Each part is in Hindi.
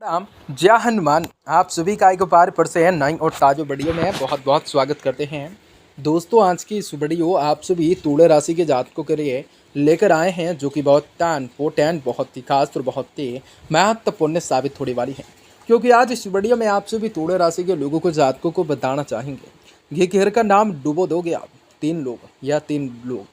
राम जय हनुमान। आप सभी का एक बार फिर से नई और ताज़ा वीडियो में बहुत बहुत स्वागत करते हैं। दोस्तों, आज की इस वीडियो आप सभी तुला राशि के जातकों के लिए लेकर आए हैं, जो कि बहुत इम्पोर्टेंट, बहुत ही खास और बहुत ही महत्वपूर्ण साबित होने वाली है। क्योंकि आज इस वीडियो में आप सभी तुला राशि के लोगों को जातकों को बताना चाहेंगे। ये घेर का नाम डुबो दोगे आप, तीन लोग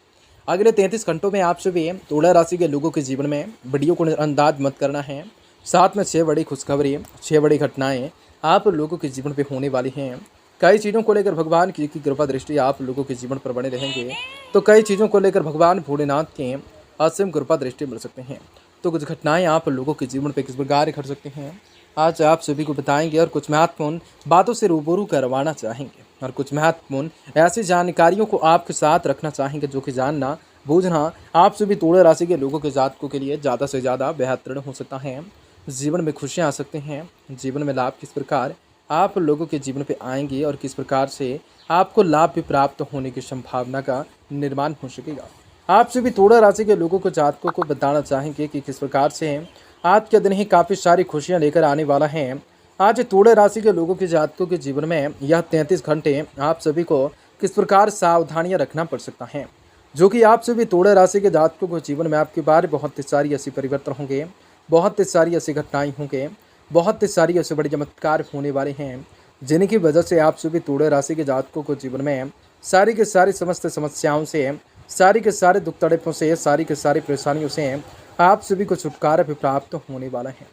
अगले 33 घंटों में आप सभी तुला राशि के लोगों के जीवन में वीडियो को अंदाज मत करना है। साथ में 6 बड़ी खुशखबरी, 6 बड़ी घटनाएं आप लोगों के जीवन पे होने वाली हैं। कई चीज़ों को लेकर भगवान की कृपा दृष्टि आप लोगों के जीवन पर बने रहेंगे, तो कई चीज़ों को लेकर भगवान भोलेनाथ के असीम कृपा दृष्टि मिल सकते हैं। तो कुछ घटनाएं आप लोगों के जीवन पे किस प्रकार घट सकते हैं, आज आप सभी को बताएंगे और कुछ महत्वपूर्ण बातों से रूबरू करवाना चाहेंगे और कुछ महत्वपूर्ण ऐसी जानकारियों को आपके साथ रखना चाहेंगे, जो कि जानना बूझना आप सभी तुला राशि के लोगों के जातकों के लिए ज़्यादा से ज़्यादा बेहतरीन हो सकता है। जीवन में खुशियाँ आ सकते हैं, जीवन में लाभ किस प्रकार आप लोगों के जीवन पे आएंगे और किस प्रकार से आपको लाभ भी प्राप्त होने की संभावना का निर्माण हो सकेगा। आप सभी तुला राशि के लोगों को जातकों को बताना चाहेंगे कि किस प्रकार से आज के दिन ही काफ़ी सारी खुशियाँ लेकर आने वाला है। आज तुला राशि के लोगों के जातकों के जीवन में यह 33 घंटे आप सभी को किस प्रकार सावधानियाँ रखना पड़ सकता है, जो कि आप सभी तुला राशि के जातकों को जीवन में आपके बारे बहुत सारी ऐसी परिवर्तन होंगे, बहुत सारी ऐसी घटनाएं होंगे, बहुत सारी ऐसे बड़े चमत्कार होने वाले हैं, जिनकी वजह से आप सभी तुला राशि के जातकों को जीवन में सारी के सारी समस्त समस्याओं से, सारी के सारे दुख तड़पों से, सारी के सारी परेशानियों से आप सभी को छुटकारा भी प्राप्त होने वाला है।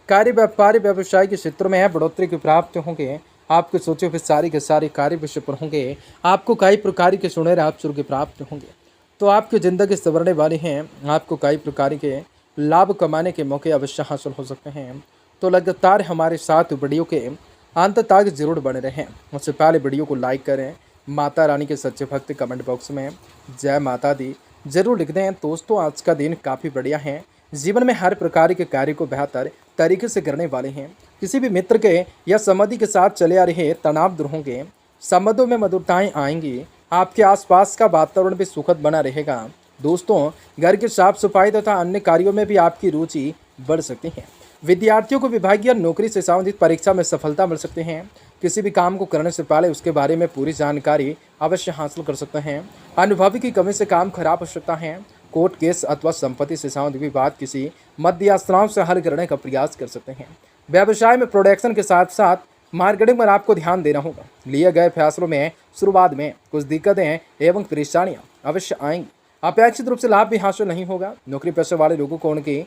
कार्य व्यापार व्यवसाय के क्षेत्र में बढ़ोतरी की प्राप्त होंगे, आपके सोचे हुए सारी के सारे कार्य विषय पर होंगे, आपको कई प्रकार के सुनहरे अवसर के प्राप्त होंगे। तो आपकी ज़िंदगी संवरने वाली हैं, आपको कई प्रकार के लाभ कमाने के मौके अवश्य हासिल हो सकते हैं। तो लगातार हमारे साथ वीडियो के अंत तक जरूर बने रहें। उससे पहले वीडियो को लाइक करें, माता रानी के सच्चे भक्त कमेंट बॉक्स में जय माता दी जरूर लिख दें। दोस्तों, आज का दिन काफ़ी बढ़िया है, जीवन में हर प्रकार के कार्य को बेहतर तरीके से करने वाले हैं। किसी भी मित्र के या संबंधी के साथ चले आ रहे तनाव दूर होंगे, संबंधों में मधुरताएँ आएंगी, आपके आसपास का वातावरण भी सुखद बना रहेगा। दोस्तों, घर की साफ सफाई तथा अन्य कार्यों में भी आपकी रुचि बढ़ सकती है। विद्यार्थियों को विभागीय नौकरी से संबंधित परीक्षा में सफलता मिल सकते हैं। किसी भी काम को करने से पहले उसके बारे में पूरी जानकारी अवश्य हासिल कर सकते हैं। अनुभवी की कमी से काम खराब हो सकता है। कोर्ट केस अथवा संपत्ति से संबंधित विवाद किसी मध्यस्थताओं से हल करने का प्रयास कर सकते हैं। व्यवसाय में प्रोडक्शन के साथ साथ मार्केटिंग पर आपको ध्यान देना होगा। लिए गए फैसलों में शुरुआत में कुछ दिक्कतें एवं परेशानियां अवश्य आएंगी। अपेक्षित रूप से लाभ भी हासिल नहीं होगा। नौकरी पेशे वाले लोगों को उनकी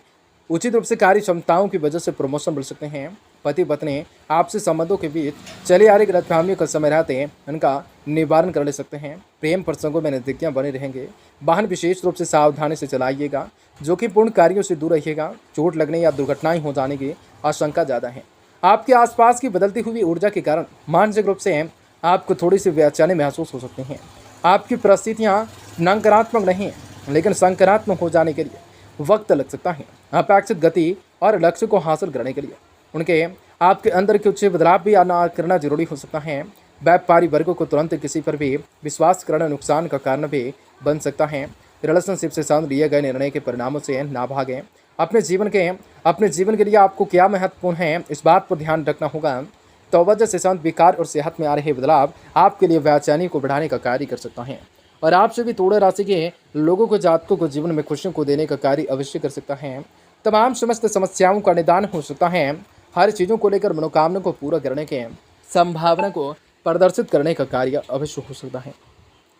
उचित रूप से कार्य क्षमताओं की वजह से प्रमोशन मिल सकते हैं। पति पत्नी आपसी संबंधों के बीच चले आ रही गलतफहमियों का समय रहते हैं, उनका निवारण कर ले सकते हैं। प्रेम प्रसंगों में नजदीकियां बने रहेंगे। वाहन विशेष रूप से सावधानी से चलाइएगा, जोखिमपूर्ण कार्यों से दूर रहिएगा। चोट लगने या दुर्घटनाएं हो जाने की आशंका ज़्यादा है। आपके आसपास की बदलती हुई ऊर्जा के कारण मानसिक रूप से आपको थोड़ी सी बेचैनी महसूस हो सकती हैं। आपकी परिस्थितियाँ नकारात्मक नहीं है, लेकिन सकारात्मक हो जाने के लिए वक्त लग सकता है। अपेक्षित गति और लक्ष्य को हासिल करने के लिए उनके आपके अंदर कुछ बदलाव भी आना करना जरूरी हो सकता है। व्यापारी वर्गों को तुरंत किसी पर भी विश्वास करना नुकसान का कारण भी बन सकता है। रिलेशनशिप से संबंध लिए गए निर्णय के परिणामों से ना भागें। अपने जीवन के लिए आपको क्या महत्वपूर्ण है, इस बात पर ध्यान रखना होगा। तवज्जो से संबंध विकार और सेहत में आ रहे बदलाव आपके लिए बेचैनी को बढ़ाने का कार्य कर सकता है और आप सभी तुला राशि के लोगों को जातकों को जीवन में खुशियों को देने का कार्य अवश्य कर सकता है। तमाम समस्त समस्याओं का निदान हो सकता है। हर चीज़ों को लेकर मनोकामना को पूरा करने के संभावना को प्रदर्शित करने का कार्य अवश्य हो सकता है।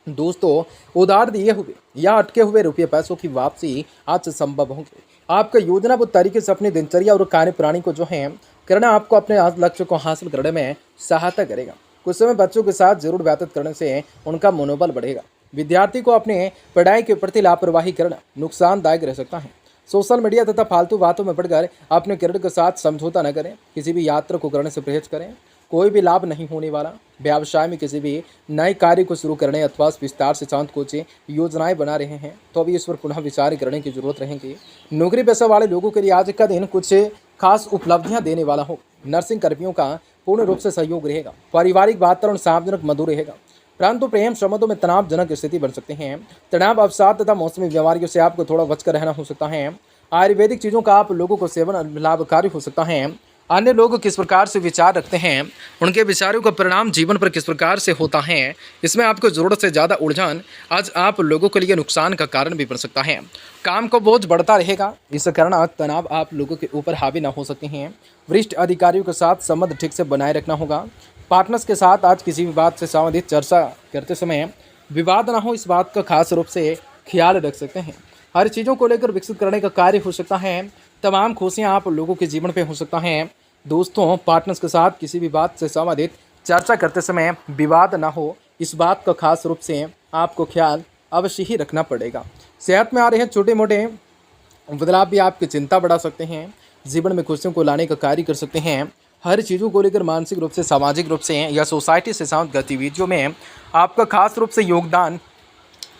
दोस्तों, उधार दिए हुए या अटके हुए रुपये पैसों की वापसी आज से संभव होंगे। आपका योजनाबद्ध तरीके से अपनी दिनचर्या और कार्य प्रणाली को जो है करना आपको अपने लक्ष्य को हासिल करने में सहायता करेगा। कुछ समय बच्चों के साथ जरूर व्यतीत करने से उनका मनोबल बढ़ेगा। विद्यार्थी को अपने पढ़ाई के प्रति लापरवाही करना नुकसानदायक रह सकता है। सोशल मीडिया तथा फालतू बातों में पड़कर अपने करियर के साथ समझौता न करें। किसी भी यात्रा को करने से परहेज करें, कोई भी लाभ नहीं होने वाला। व्यवसाय में किसी भी नए कार्य को शुरू करने अथवा विस्तार से शांत कुछ योजनाएं बना रहे हैं, तो अभी इस पर पुनः विचार करने की जरूरत रहेगी। नौकरी पेशा वाले लोगों के लिए आज का दिन कुछ खास उपलब्धियां देने वाला हो। नर्सिंग कर्मियों का पूर्ण रूप से सहयोग रहेगा। पारिवारिक वातावरण सार्वजनिक मधुर रहेगा, परंतु प्रेम संबंधों में तनावजनक स्थिति बन सकते हैं। तनाव अवसाद तथा मौसमी बीमारियों से आपको थोड़ा बचकर रहना हो सकता है। आयुर्वेदिक चीज़ों का आप लोगों को सेवन लाभकारी हो सकता है। अन्य लोग किस प्रकार से विचार रखते हैं, उनके विचारों का परिणाम जीवन पर किस प्रकार से होता है, इसमें आपको ज़रूरत से ज़्यादा उलझन आज आप लोगों के लिए नुकसान का कारण भी बन सकता है। काम का बोझ बढ़ता रहेगा, इस कारण तनाव आप लोगों के ऊपर हावी ना हो सकते हैं। वरिष्ठ अधिकारियों के साथ संबंध ठीक से बनाए रखना होगा। पार्टनर्स के साथ आज किसी भी बात से संबंधित चर्चा करते समय विवाद ना हो, इस बात का खास रूप से ख्याल रख सकते हैं। हर चीज़ों को लेकर विकसित करने का कार्य हो सकता है। तमाम खुशियाँ आप लोगों के जीवन पे हो सकता है। दोस्तों, पार्टनर्स के साथ किसी भी बात से संबंधित चर्चा करते समय विवाद ना हो, इस बात का खास रूप से आपको ख्याल अवश्य ही रखना पड़ेगा। सेहत में आ रहे हैं छोटे मोटे बदलाव भी आपकी चिंता बढ़ा सकते हैं। जीवन में खुशियों को लाने का कार्य कर सकते हैं। हर चीज़ों को लेकर मानसिक रूप से, सामाजिक रूप से या सोसाइटी से संबंधित गतिविधियों में आपका खास रूप से योगदान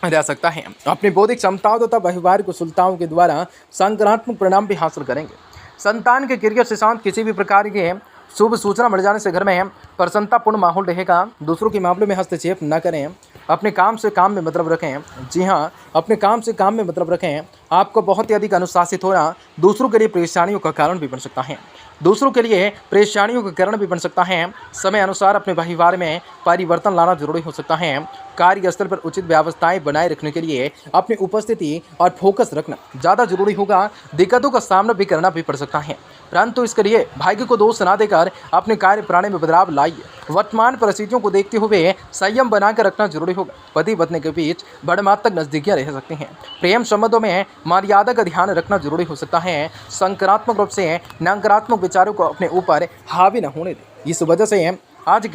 रह सकता है। अपनी बौद्धिक क्षमताओं तथा व्यवहारिक कुशलताओं के द्वारा सकारात्मक परिणाम भी हासिल करेंगे। संतान के करियर से संबंधित किसी भी प्रकार के शुभ सूचना मिल जाने से घर में प्रसन्नतापूर्ण माहौल रहेगा। दूसरों के मामलों में हस्तक्षेप न करें, अपने काम से काम में मतलब रखें। जी हाँ, अपने काम से काम में मतलब रखें। आपको बहुत ही अधिक अनुशासित होना दूसरों के लिए परेशानियों का कारण भी बन सकता है। समय अनुसार अपने व्यवहार में परिवर्तन लाना जरूरी हो सकता है। कार्यस्थल पर उचित व्यवस्थाएं बनाए रखने के लिए अपनी उपस्थिति और फोकस रखना ज़्यादा जरूरी होगा। दिक्कतों का सामना भी करना भी पड़ सकता है, परंतु इसके लिए भाग्य को दोष न देकर अपने कार्य प्रणाली में बदलाव लाइए। वर्तमान परिस्थितियों को देखते हुए संयम बनाकर रखना जरूरी होगा। पति पत्नी के बीच बड़े मात्रा तक नजदीकियां रह सकती हैं। प्रेम संबंधों में मर्यादा का ध्यान रखना जरूरी हो सकता है। सकारात्मक रूप से नकारात्मक विचारों को अपने ऊपर हावी न होने दें। इस वजह से आज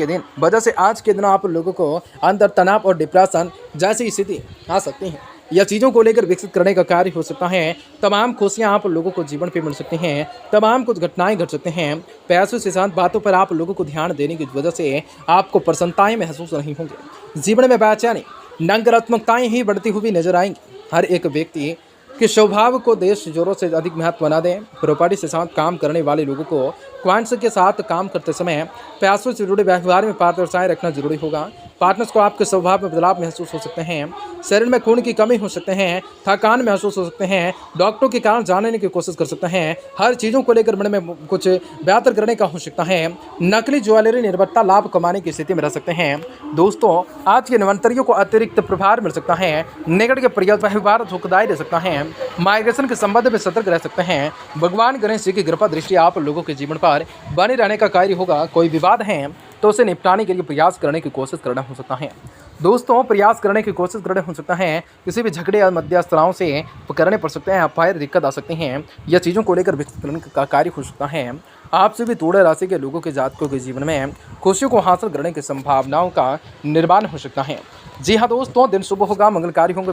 के दिन आप लोगों को अंदर तनाव और डिप्रेशन जैसी स्थिति आ सकती है। यह चीज़ों को लेकर विकसित करने का कार्य हो सकता है। तमाम खुशियां आप लोगों को जीवन पे मिल सकती हैं। तमाम कुछ घटनाएं घट सकते हैं। पैसों से शांत बातों पर आप लोगों को ध्यान देने की वजह से आपको प्रसन्नताएं महसूस नहीं होंगी। जीवन में बेचैनी, नकारात्मकताएं ही बढ़ती हुई नजर आएंगी। हर एक व्यक्ति के स्वभाव को देश जोरों से अधिक महत्व बना दें। प्रॉपर्टी से साथ काम करने वाले लोगों को क्लाइंट्स के साथ काम करते समय पैसों से जुड़े व्यवहार में पारदर्शिता रखना जरूरी होगा। पार्टनर्स को आपके स्वभाव में बदलाव महसूस हो सकते हैं। शरीर में खून की कमी हो सकते हैं। थकान महसूस हो सकते हैं। डॉक्टरों के कारण जानने की कोशिश कर सकते हैं। हर चीज़ों को लेकर मन में कुछ बेहतर करने का हो सकता है। नकली ज्वेलरी निर्भरता लाभ कमाने की स्थिति में रह सकते हैं। दोस्तों, आज के निमंत्रणियों को अतिरिक्त प्रभार मिल सकता है। निकट के प्रिय व्यवहार दुखदायी रह सकता है। माइग्रेशन के संबंध में सतर्क रह सकते हैं। भगवान गणेश जी की कृपा दृष्टि आप लोगों के जीवन पर बने रहने का कार्य होगा। कोई विवाद है तो उसे निपटाने के लिए प्रयास करने की कोशिश करना हो सकता है। दोस्तों, प्रयास करने की कोशिश करने हो सकता है। किसी भी झगड़े या मध्यस्थताओं से करने पड़ सकते हैं। अपायर दिक्कत आ सकती हैं। यह चीज़ों को लेकर विकसित करने का कार्य हो सकता है। आपसे भी तुला राशि के लोगों के जातकों के जीवन में खुशियों को हासिल करने की संभावनाओं का निर्माण हो सकता है। जी हाँ दोस्तों, दिन शुभ होगा, मंगलकारी होंगे।